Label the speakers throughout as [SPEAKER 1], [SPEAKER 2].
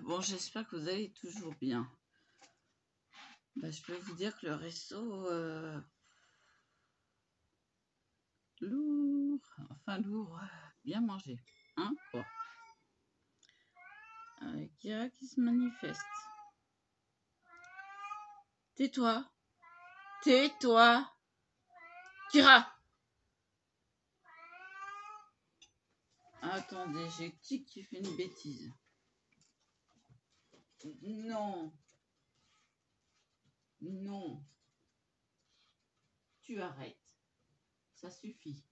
[SPEAKER 1] Bon, j'espère que vous allez toujours bien. Je peux vous dire que le resto, lourd, bien mangé. Hein, quoi. Kira qui se manifeste. Tais-toi. Tais-toi. Kira. Attendez, j'ai Tic qui fait une bêtise. Non. Non. Tu arrêtes. Ça suffit.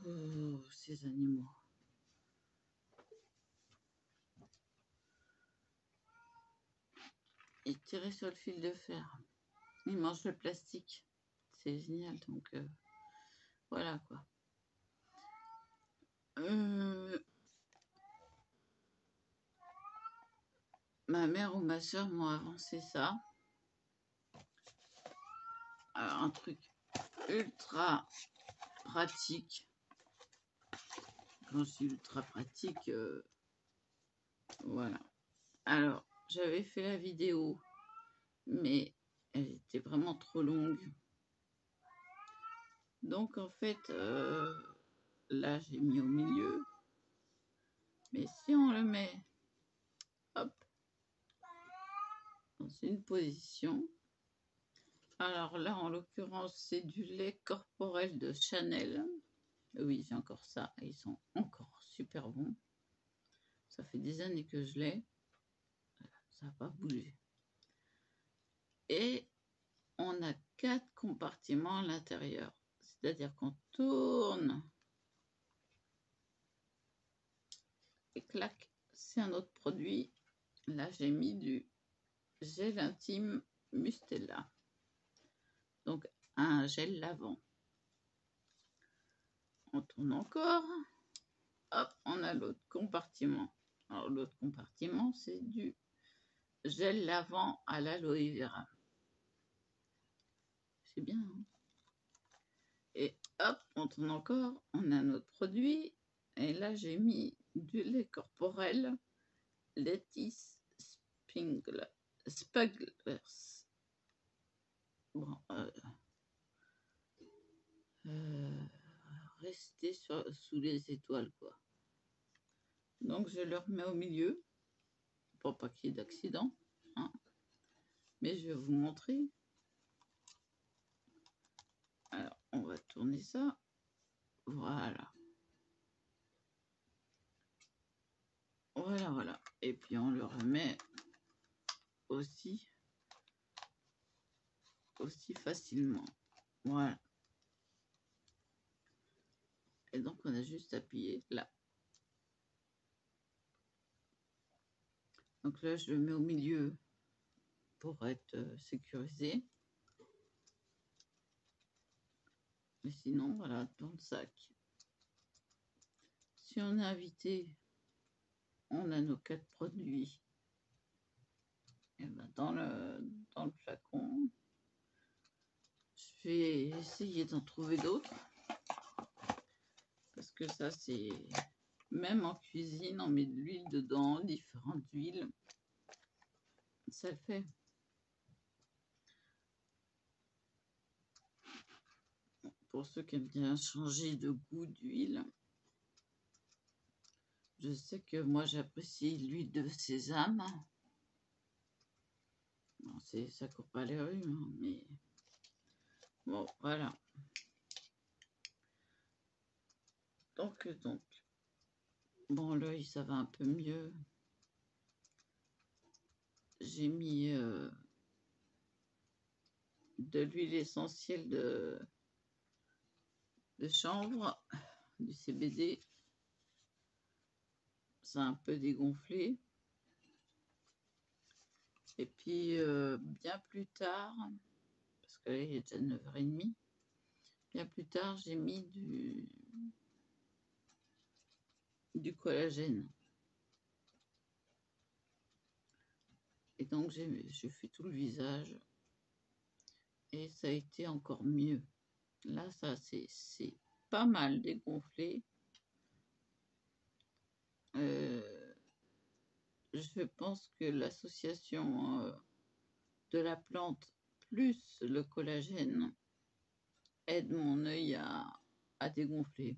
[SPEAKER 1] Oh, ces animaux. Et tirer sur le fil de fer. Ils mangent le plastique. C'est génial. Donc, voilà quoi. Ma mère ou ma soeur m'ont avancé ça. Alors, un truc ultra pratique. Quand je suis ultra pratique, voilà. Alors, j'avais fait la vidéo, mais elle était vraiment trop longue. Donc, en fait, là, j'ai mis au milieu. Mais si on le met, hop, dans une position. Alors là, en l'occurrence, c'est du lait corporel de Chanel. Oui, j'ai encore ça. Ils sont encore super bons. Ça fait des années que je l'ai. Ça n'a pas bougé. Et on a 4 compartiments à l'intérieur. C'est-à-dire qu'on tourne et clac, c'est un autre produit. Là, j'ai mis du gel intime Mustela. Donc, un gel lavant. On tourne encore. Hop, on a l'autre compartiment. Alors, l'autre compartiment, c'est du gel lavant à l'aloe vera. C'est bien, hein? Et hop, on tourne encore. On a notre produit. Et là, j'ai mis du lait corporel Lettuce Spagglers. Bon, rester sous les étoiles, quoi. Donc, je le remets au milieu pour pas qu'il y ait d'accident. Hein. Mais je vais vous montrer. Alors, on va tourner ça. Voilà. Voilà, voilà. Et puis, on le remet aussi facilement. Voilà. Et donc, on a juste appuyé là. Donc là, je le mets au milieu pour être sécurisé. Mais sinon, voilà, dans le sac. Si on est invité, on a nos 4 produits. Et ben dans le flacon. Je vais essayer d'en trouver d'autres. Parce que ça, c'est... Même en cuisine, on met de l'huile dedans, différentes huiles. Ça le fait. Pour ceux qui aiment bien changer de goût d'huile. Je sais que moi, j'apprécie l'huile de sésame. Bon, ça court pas les rues, hein, mais... Bon, voilà. Donc, bon, l'œil, ça va un peu mieux. J'ai mis de l'huile essentielle de chanvre, du CBD. Ça a un peu dégonflé. Et puis, bien plus tard, parce que là, il est déjà 9h30, bien plus tard, j'ai mis du collagène. Et donc j'ai fait tout le visage et ça a été encore mieux. Là, ça c'est pas mal dégonflé. Je pense que l'association de la plante plus le collagène aide mon œil à dégonfler.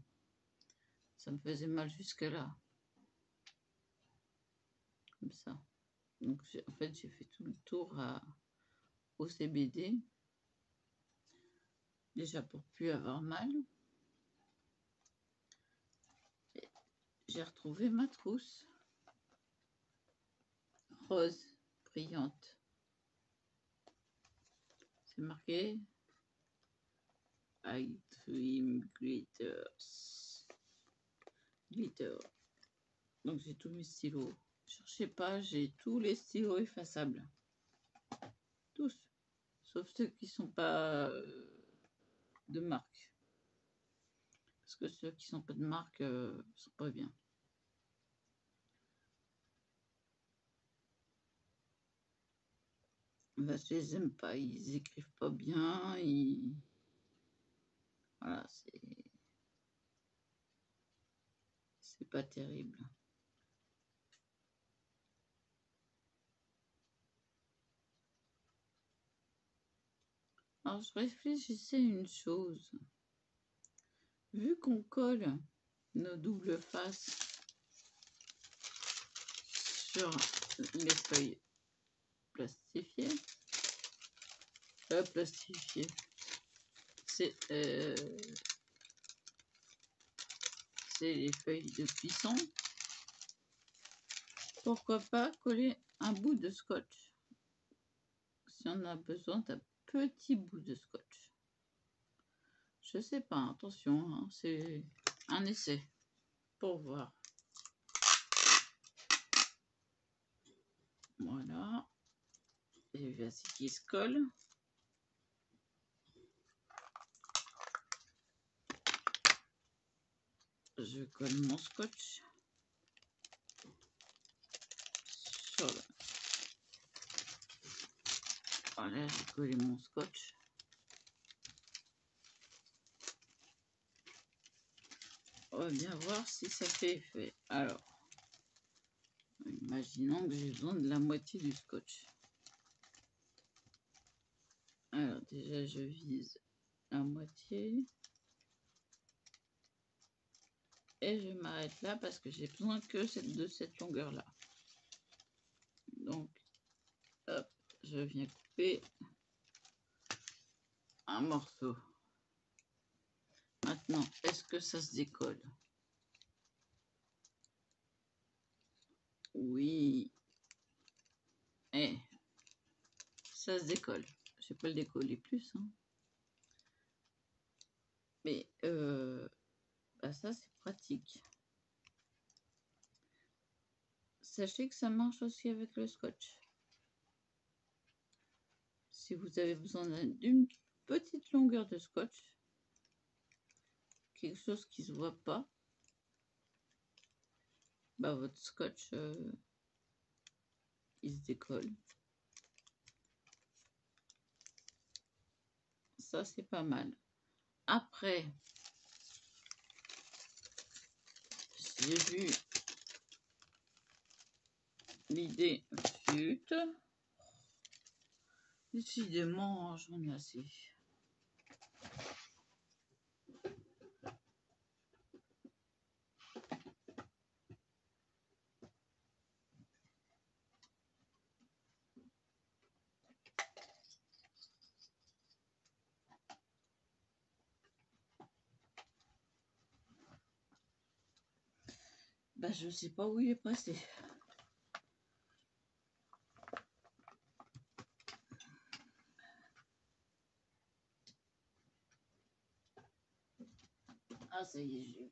[SPEAKER 1] Ça me faisait mal jusque là. Comme ça. Donc en fait j'ai fait tout le tour au CBD. Déjà pour plus avoir mal. J'ai retrouvé ma trousse. Rose brillante. C'est marqué I Dream Glitters. Glitter. Donc j'ai tous mes stylos. Cherchez pas, j'ai tous les stylos effaçables. Tous. Sauf ceux qui sont pas de marque. Parce que ceux qui sont pas de marque sont pas bien. Ben, je les aime pas, ils écrivent pas bien, voilà, c'est pas terrible. Alors je réfléchissais à une chose. Vu qu'on colle nos doubles faces sur les feuilles plastifiées, c'est les feuilles de cuisson. Pourquoi pas coller un bout de scotch si on a besoin d'un petit bout de scotch. Je sais pas, attention, hein, c'est un essai pour voir. Voilà. Et voici qui se colle. Je colle mon scotch sur le... Voilà, j'ai collé mon scotch. On va bien voir si ça fait effet. Alors, imaginons que j'ai besoin de la moitié du scotch. Alors déjà, je vise la moitié. Et je m'arrête là parce que j'ai besoin que de cette longueur-là. Donc, hop, je viens couper un morceau. Maintenant, est-ce que ça se décolle? Oui. Eh, ça se décolle. Je vais pas le décoller plus. Hein. Mais bah ça, c'est pratique. Sachez que ça marche aussi avec le scotch. Si vous avez besoin d'une petite longueur de scotch, quelque chose qui se voit pas, bah votre scotch il se décolle. Ça c'est pas mal. Après, j'ai vu l'idée flûte. Décidément, j'en ai assez. Bah, je sais pas où il est passé. Ah, ça y est, j'ai eu.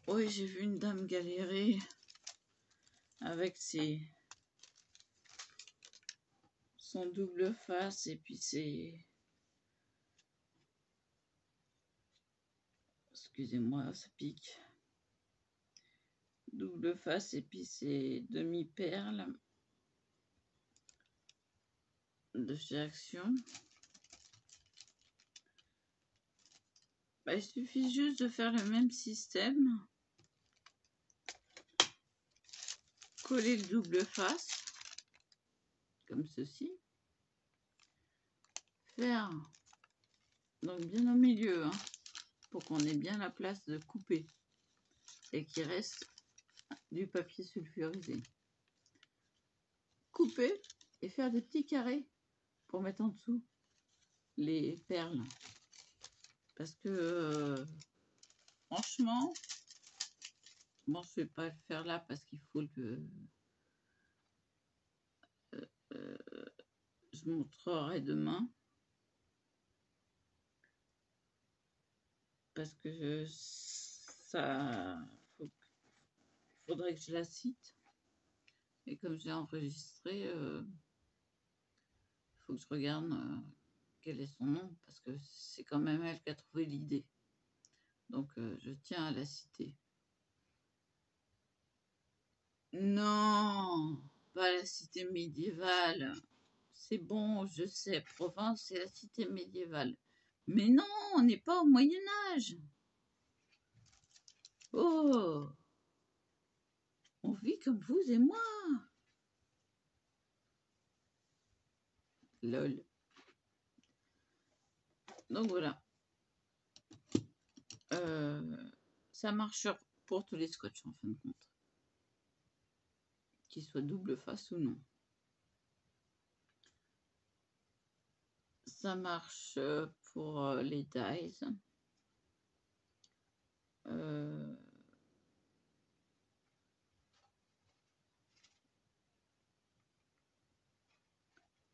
[SPEAKER 1] Oui, j'ai vu une dame galérer avec son double face et puis excusez-moi, ça pique. Double face et puis c'est demi-perle de chez Action. Bah, il suffit juste de faire le même système. Coller le double face, comme ceci. Faire, donc bien au milieu, hein, pour qu'on ait bien la place de couper. Et qu'il reste du papier sulfurisé. Couper et faire des petits carrés pour mettre en dessous les perles. Parce que franchement, bon, je vais pas le faire là parce qu'il faut que je montrerai demain. Parce que ça faudrait que je la cite. Et comme j'ai enregistré, il faut que je regarde quel est son nom, parce que c'est quand même elle qui a trouvé l'idée. Donc, je tiens à la citer. Non, pas la cité médiévale. C'est bon, je sais, Provence, c'est la cité médiévale. Mais non, on n'est pas au Moyen-Âge. Oh, on vit comme vous et moi. Lol. Donc voilà. Ça marche pour tous les scotch en fin de compte. Qu'ils soient double face ou non. Ça marche pour les dies.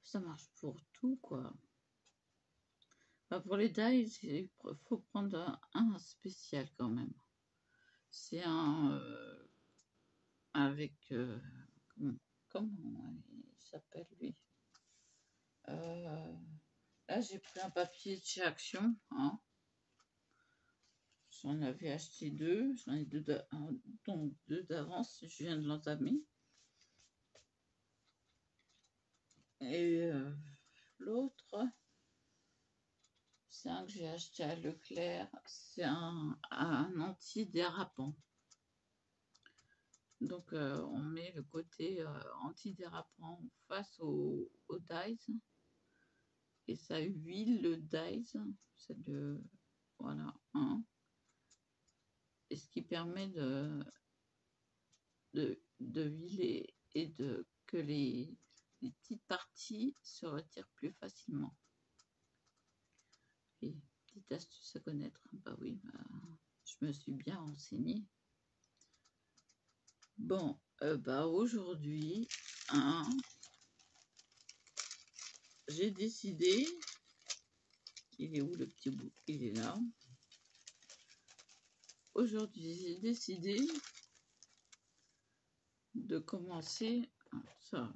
[SPEAKER 1] Ça marche pour tout, quoi. Bah, pour les dies, il faut prendre un spécial quand même. C'est un avec... comment il s'appelle, lui? Là, j'ai pris un papier de chez Action. Hein. J'en avais acheté deux. J'en ai deux d'avance. Je viens de l'entamer. Et l'autre, c'est un que j'ai acheté à Leclerc. C'est un antidérapant. Donc, on met le côté antidérapant face au dies. Et ça huile le dies. C'est de... Voilà, hein. Et ce qui permet de huiler et que les petites parties se retirent plus facilement. Et petite astuce à connaître. Bah oui, je me suis bien renseignée. Bon, bah aujourd'hui, hein, j'ai décidé, il est où le petit bout? Il est là. Aujourd'hui, j'ai décidé de commencer, ça,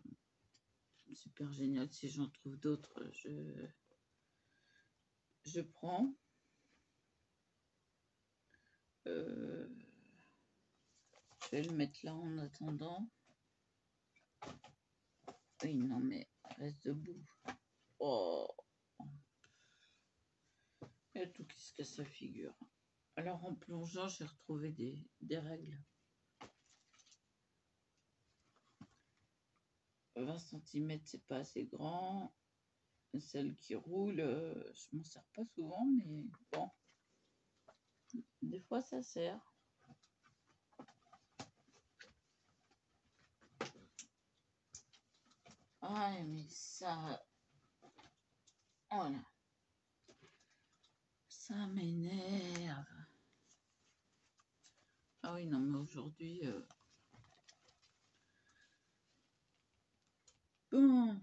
[SPEAKER 1] super génial, si j'en trouve d'autres, je prends. Je vais le mettre là en attendant. Oui, non, mais reste debout. Oh, il y a tout qui se casse la figure. Alors, en plongeant, j'ai retrouvé des règles. 20 cm, c'est pas assez grand. Celle qui roule, je m'en sers pas souvent, mais bon. Des fois, ça sert. Ah, mais ça... Voilà. Ça m'énerve. Ah oui, non, mais aujourd'hui... Bon.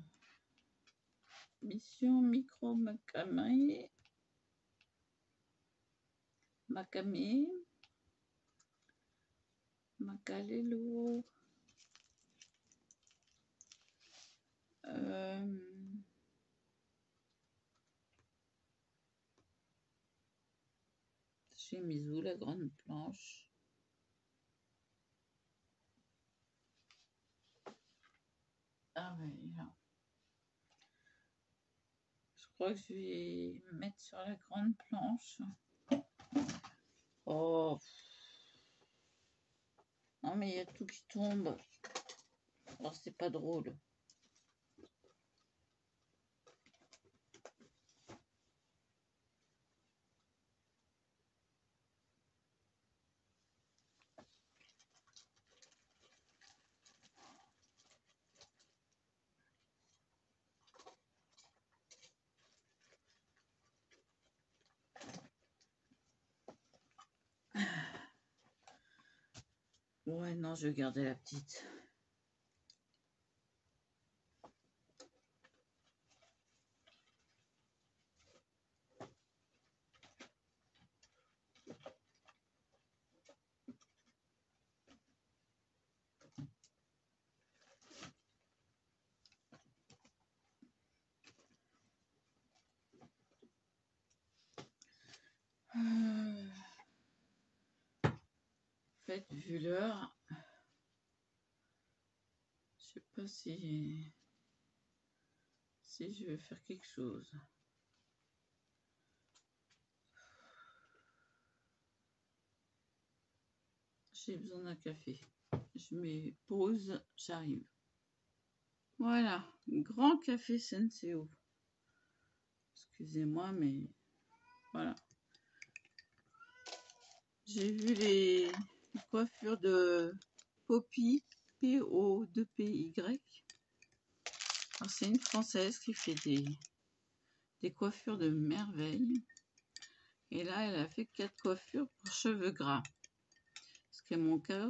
[SPEAKER 1] Mission micro macramé. Macamé. Macalelo. J'ai mis où la grande planche? Ah oui, là. Je crois que je vais mettre sur la grande planche. Oh. Non mais il y a tout qui tombe. Alors c'est pas drôle. Ouais, non, je vais garder la petite. En fait, vu l'heure, je sais pas si je vais faire quelque chose. J'ai besoin d'un café. Je mets pause, j'arrive. Voilà, grand café Senseo. Excusez-moi, mais voilà. J'ai vu les coiffures de Poppy, P-O-2-P-Y. Alors, c'est une Française qui fait des coiffures de merveille. Et là, elle a fait 4 coiffures pour cheveux gras. Ce qui est mon cas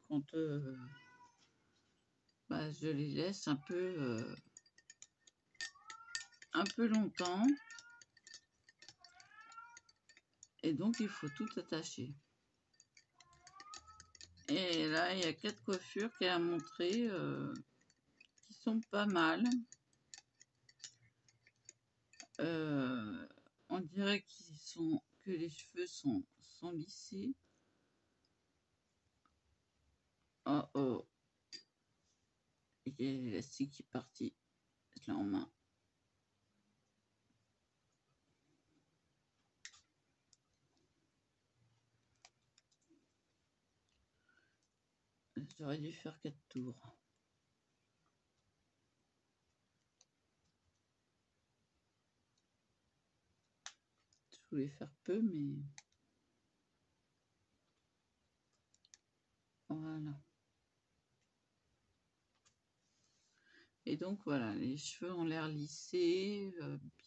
[SPEAKER 1] quand je les laisse un peu longtemps. Et donc, il faut tout attacher. Et là, il y a 4 coiffures qu'elle a montrées qui sont pas mal. On dirait que les cheveux sont lissés. Oh oh. Il y a l'élastique qui est parti. Je l'ai en main. J'aurais dû faire 4 tours. Je voulais faire peu, mais voilà. Et donc voilà, les cheveux ont l'air lissés,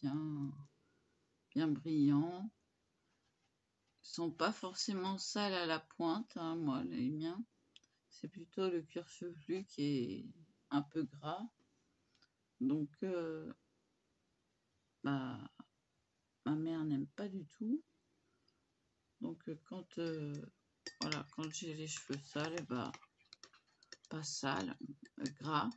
[SPEAKER 1] bien brillants. Ils sont pas forcément sales à la pointe, hein, moi, les miens. C'est plutôt le cuir chevelu qui est un peu gras. Donc, ma mère n'aime pas du tout. Donc, quand j'ai les cheveux sales, pas sales, gras,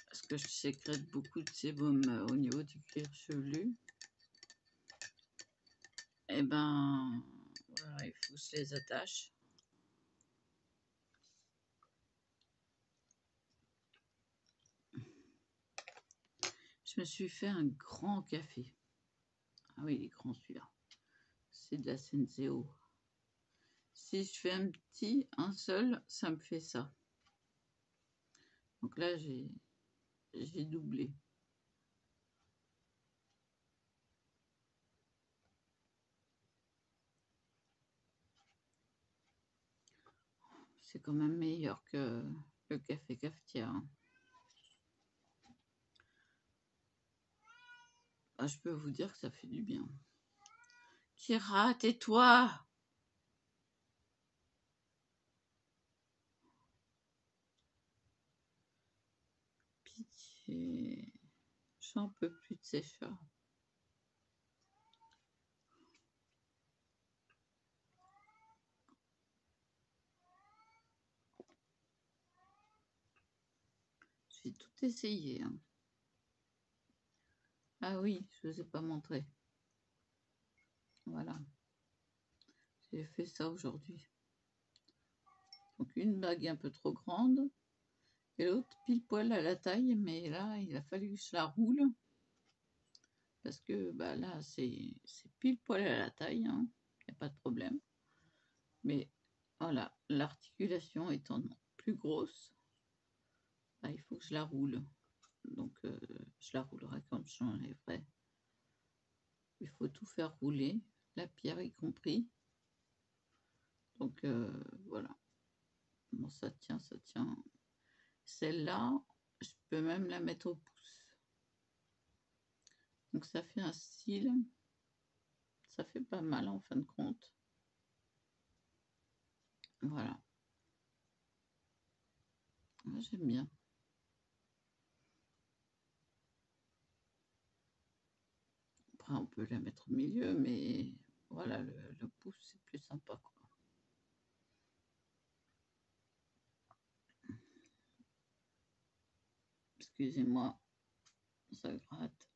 [SPEAKER 1] parce que je sécrète beaucoup de sébum au niveau du cuir chevelu. Et voilà, il faut que je les attache. Je me suis fait un grand café. Ah oui, il est grand celui-là. C'est de la Senseo. Si je fais un seul, ça me fait ça. Donc là, j'ai doublé. C'est quand même meilleur que le café cafetière. Ah, je peux vous dire que ça fait du bien. Kira, tais-toi! Pitié. J'en peux plus de ces chats. J'ai tout essayé. Hein. Ah oui, je ne vous ai pas montré. Voilà. J'ai fait ça aujourd'hui. Donc une bague un peu trop grande et l'autre pile poil à la taille, mais là il a fallu que je la roule parce que bah, là c'est pile poil à la taille, hein. Il n'y a pas de problème. Mais voilà, l'articulation étant plus grosse, bah, il faut que je la roule. Donc je la roulerai quand j'enlèverai. Il faut tout faire rouler, la pierre y compris. Donc voilà. Bon, ça tient, ça tient. Celle-là, je peux même la mettre au pouce. Donc ça fait un style. Ça fait pas mal en fin de compte. Voilà. Moi, j'aime bien. Après, on peut la mettre au milieu, mais voilà, le pouce, c'est plus sympa, quoi. Excusez-moi, ça gratte.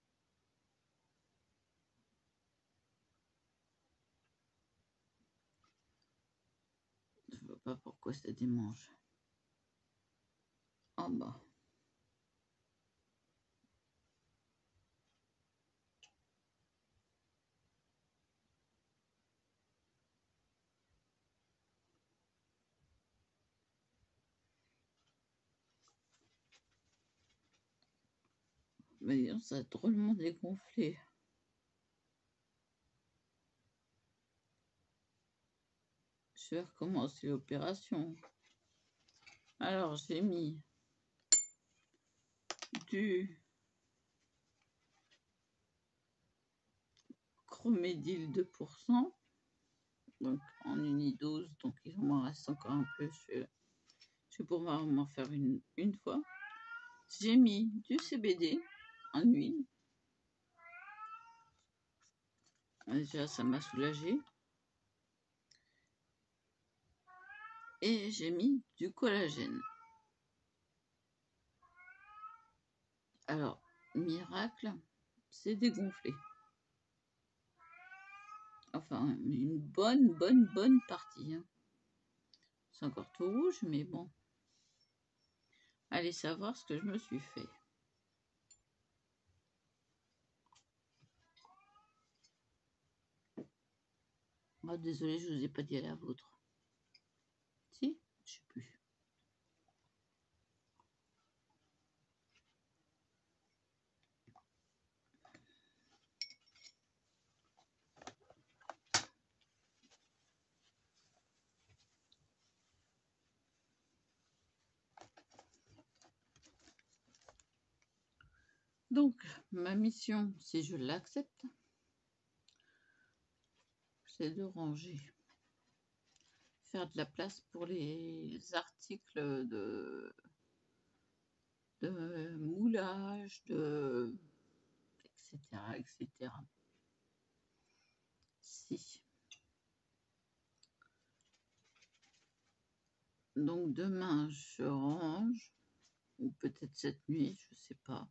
[SPEAKER 1] Je ne vois pas pourquoi ça démange. En bas. Mais ça a drôlement dégonflé. Je vais recommencer l'opération. Alors, j'ai mis du Chromédil 2%, donc en unidose, donc il m'en reste encore un peu. Je vais pouvoir m'en faire une fois. J'ai mis du CBD en huile. Déjà, ça m'a soulagé. Et j'ai mis du collagène. Alors, miracle, c'est dégonflé. Enfin, une bonne partie. Hein. C'est encore tout rouge, mais bon. Allez savoir ce que je me suis fait. Oh, désolée, je vous ai pas dit à la vôtre. Si, je sais plus. Donc, ma mission, si je l'accepte, c'est de ranger. Faire de la place pour les articles de moulage, etc. Si. Donc, demain, je range, ou peut-être cette nuit, je sais pas.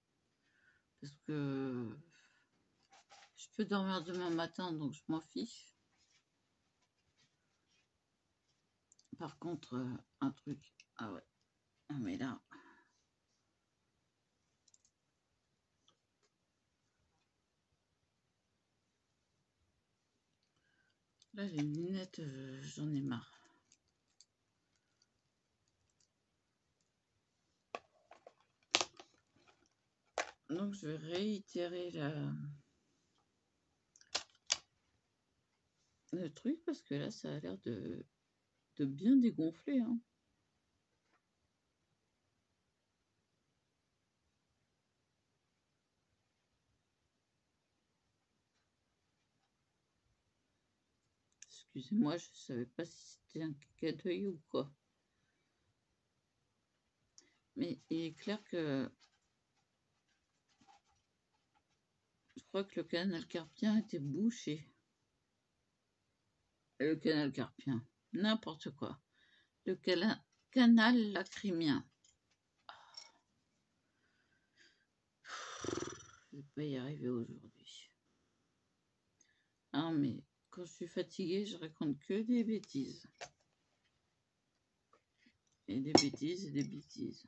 [SPEAKER 1] Parce que je peux dormir demain matin, donc je m'en fiche. Par contre, un truc... Ah ouais. Ah mais là... Là, les lunettes, j'en ai marre. Donc, je vais réitérer le truc parce que là, ça a l'air de bien dégonfler. Hein. Excusez-moi, je ne savais pas si c'était un caca d'œil ou quoi. Mais il est clair que je crois que le canal carpien était bouché. Le canal carpien, n'importe quoi. Le canal lacrymien. Je ne vais pas y arriver aujourd'hui. Ah, mais Quand je suis fatiguée, je raconte que des bêtises. Et des bêtises et des bêtises.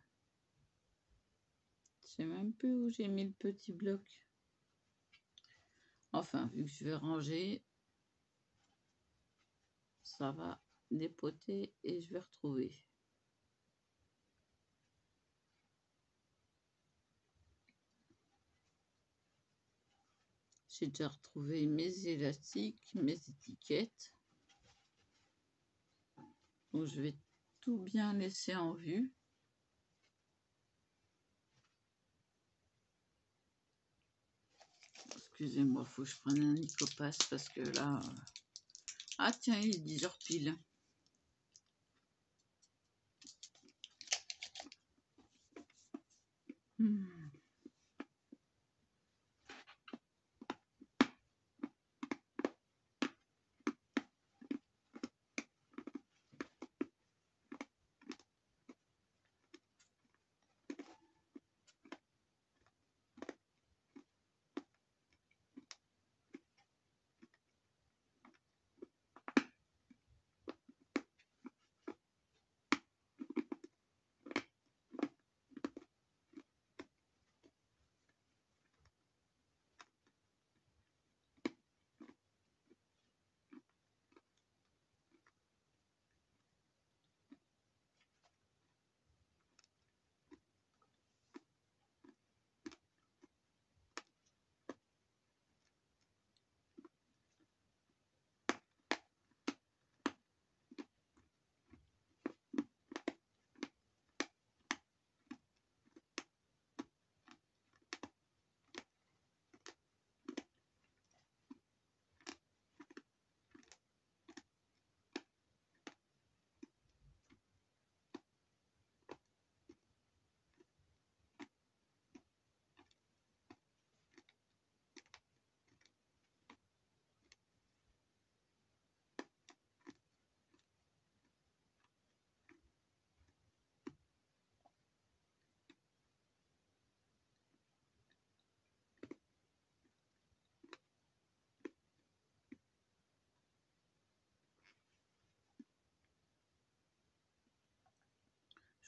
[SPEAKER 1] Je sais même plus où j'ai mis le petit bloc. Enfin, vu que je vais ranger, ça va dépoter et je vais retrouver. J'ai déjà retrouvé mes élastiques, mes étiquettes. Donc je vais tout bien laisser en vue. Excusez-moi, il faut que je prenne un Nicopas parce que là... Ah tiens, il est 10h pile.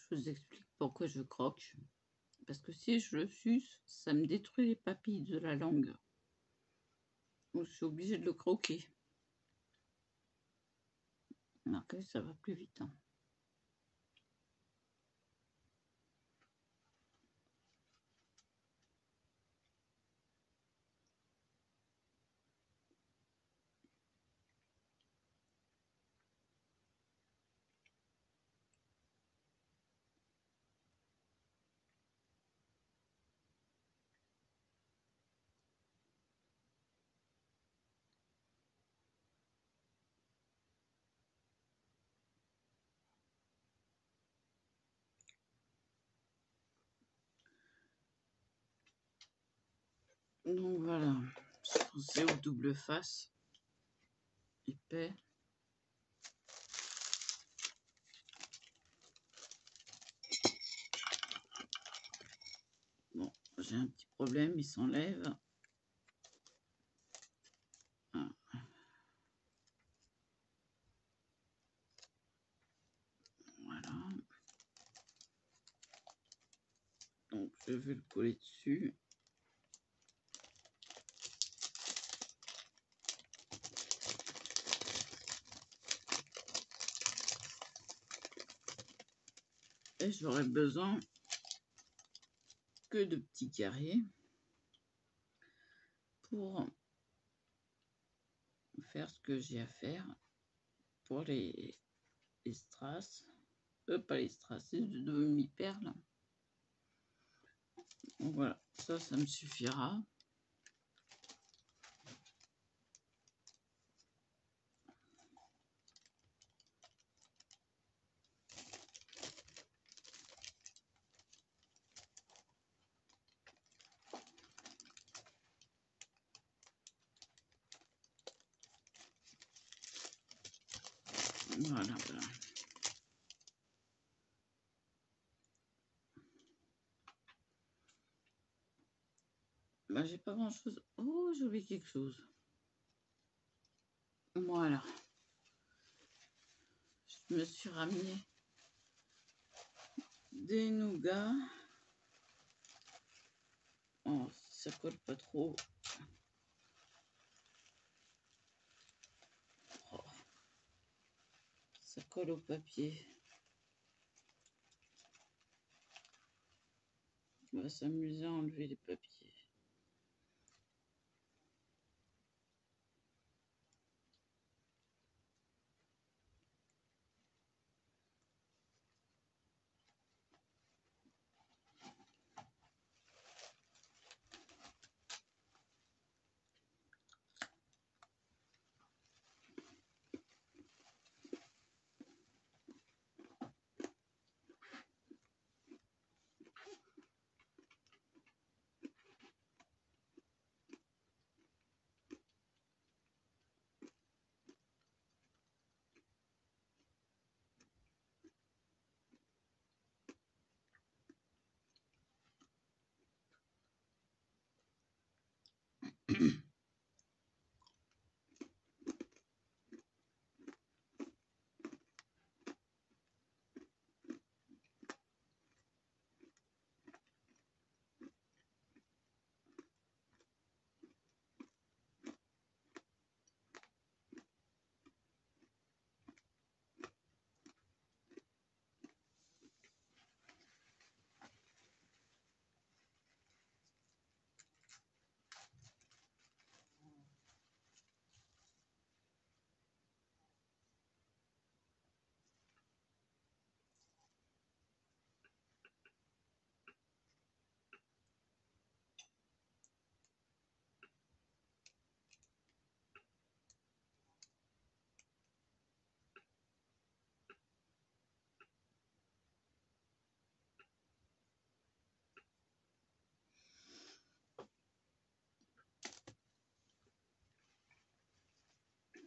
[SPEAKER 1] Je vous explique pourquoi je croque. Parce que si je le suce, ça me détruit les papilles de la langue. Donc je suis obligée de le croquer. Après, ça va plus vite. Hein. Donc voilà, je pensais au double face épais. Bon, j'ai un petit problème, il s'enlève. Ah. Voilà. Donc je vais le coller dessus. Et j'aurai besoin que de petits carrés pour faire ce que j'ai à faire pour les strass. Pas les strass, c'est de demi-perles. Donc voilà, ça me suffira. Voilà, voilà. Bah, j'ai pas grand chose. Oh, j'ai oublié quelque chose. Voilà. Je me suis ramené des nougats. Oh, ça colle pas trop. Oh, ça colle au papier. On va s'amuser à enlever les papiers.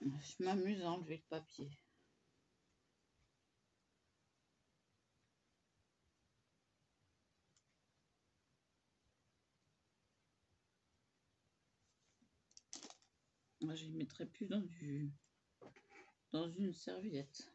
[SPEAKER 1] Je m'amuse à enlever le papier. Moi, je ne les mettrai plus dans une serviette.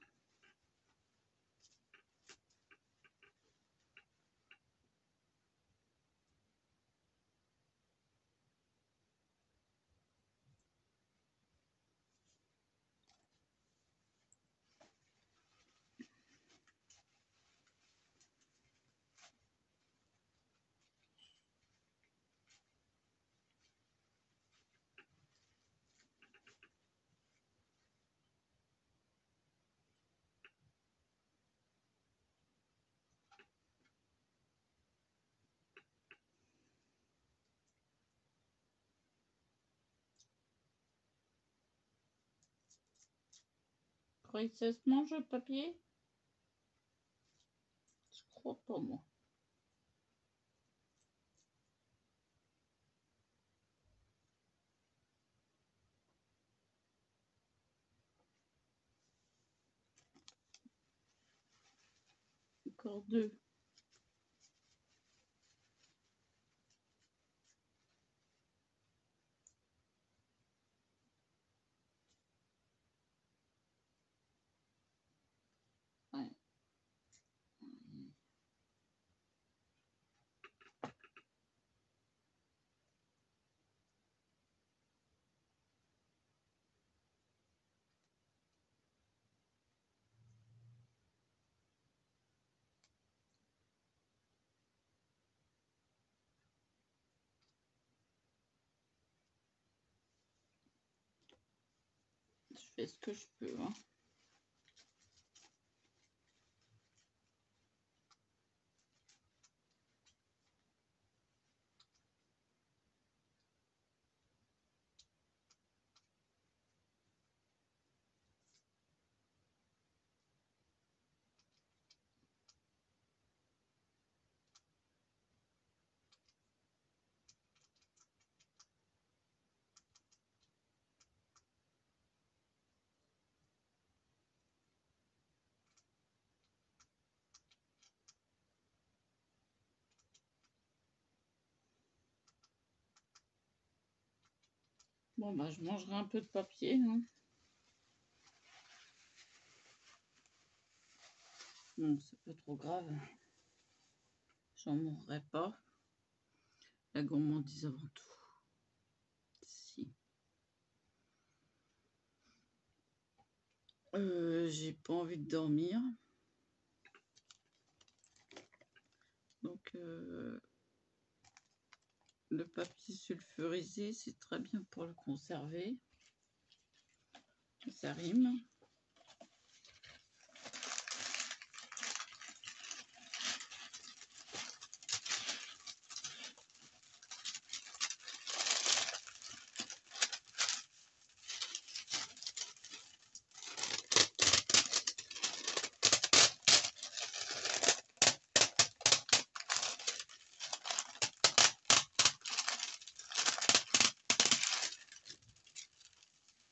[SPEAKER 1] Vous croyez que ça se mange le papier? Je crois pas, moi. Encore deux. Ouais. Je fais ce que je peux. Hein. Bon, bah, je mangerai un peu de papier. Hein. Bon, c'est pas trop grave. J'en mourrai pas. La gourmandise avant tout. Si. J'ai pas envie de dormir. Donc, le papier sulfurisé, c'est très bien pour le conserver. Ça rime.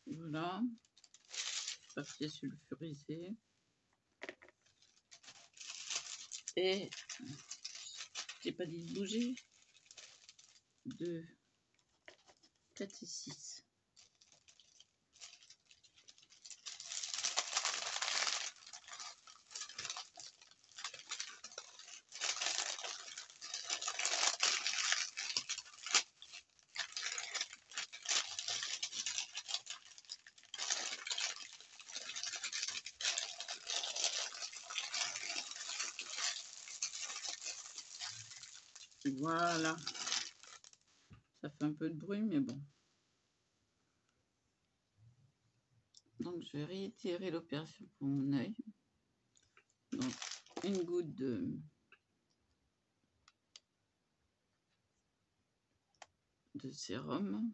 [SPEAKER 1] Voilà. Papier sulfurisé. Et j'ai pas dit de bouger. 2, 4 et 6. Voilà. Ça fait un peu de bruit, mais bon. Donc, je vais réitérer l'opération pour mon œil. Donc, une goutte de sérum.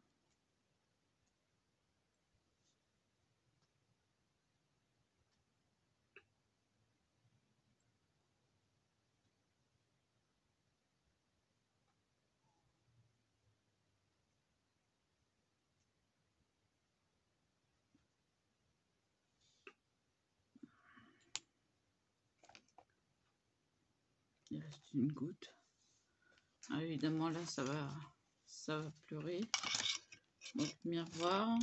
[SPEAKER 1] Il reste une goutte. Ah, évidemment, là, ça va pleurer. Donc, miroir.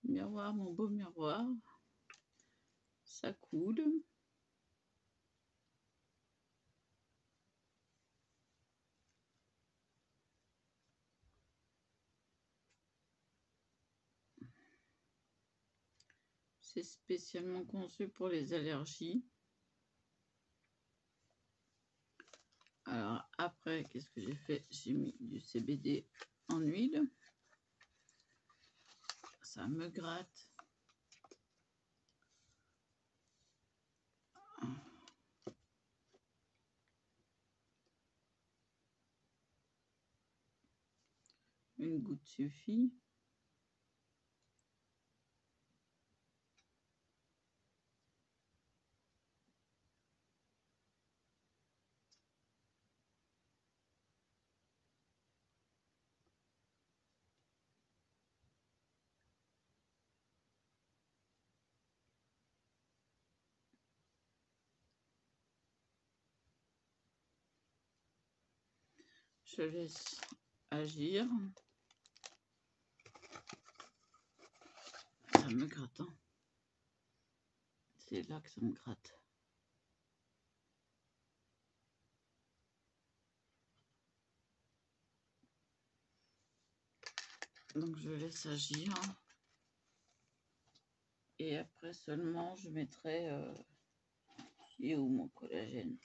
[SPEAKER 1] Miroir, mon beau miroir. Ça coule. C'est spécialement conçu pour les allergies. Alors après, qu'est-ce que j'ai fait? J'ai mis du CBD en huile. Ça me gratte. Une goutte suffit. Je laisse agir. Ça me gratte. Hein. C'est là que ça me gratte. Donc je laisse agir. Et après seulement je mettrai et où mon collagène.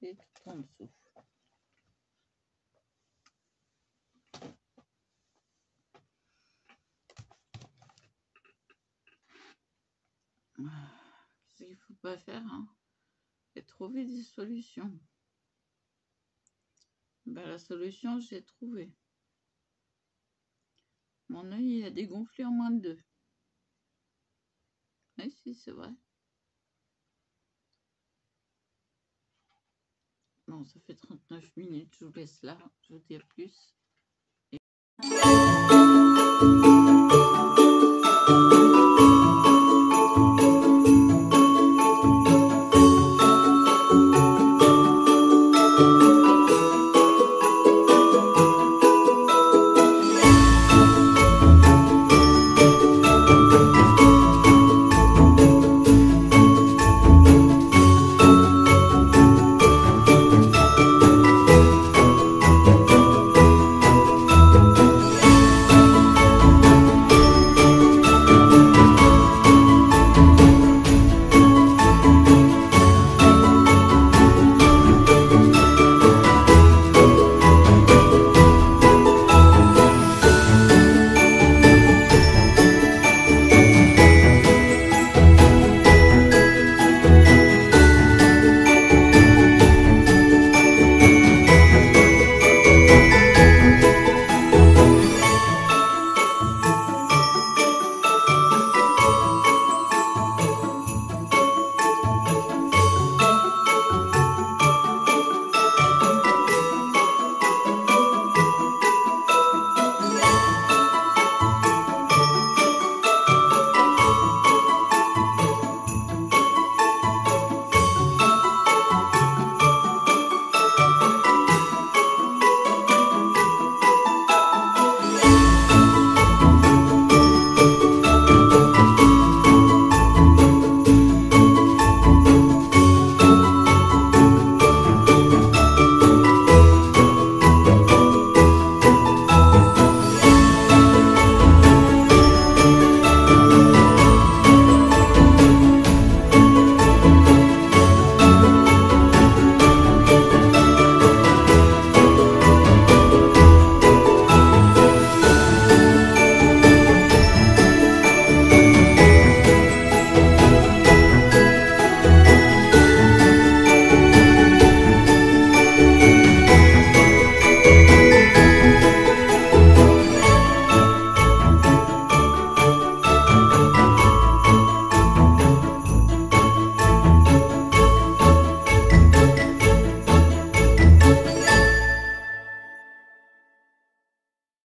[SPEAKER 1] Et tout en dessous. Qu'est-ce qu'il ne faut pas faire, hein? Et trouver des solutions. Ben, la solution, j'ai trouvé. Mon œil, il a dégonflé en moins de 2. Oui, si, c'est vrai. Bon, ça fait 39 minutes. Je vous laisse là. Je vous dis à plus.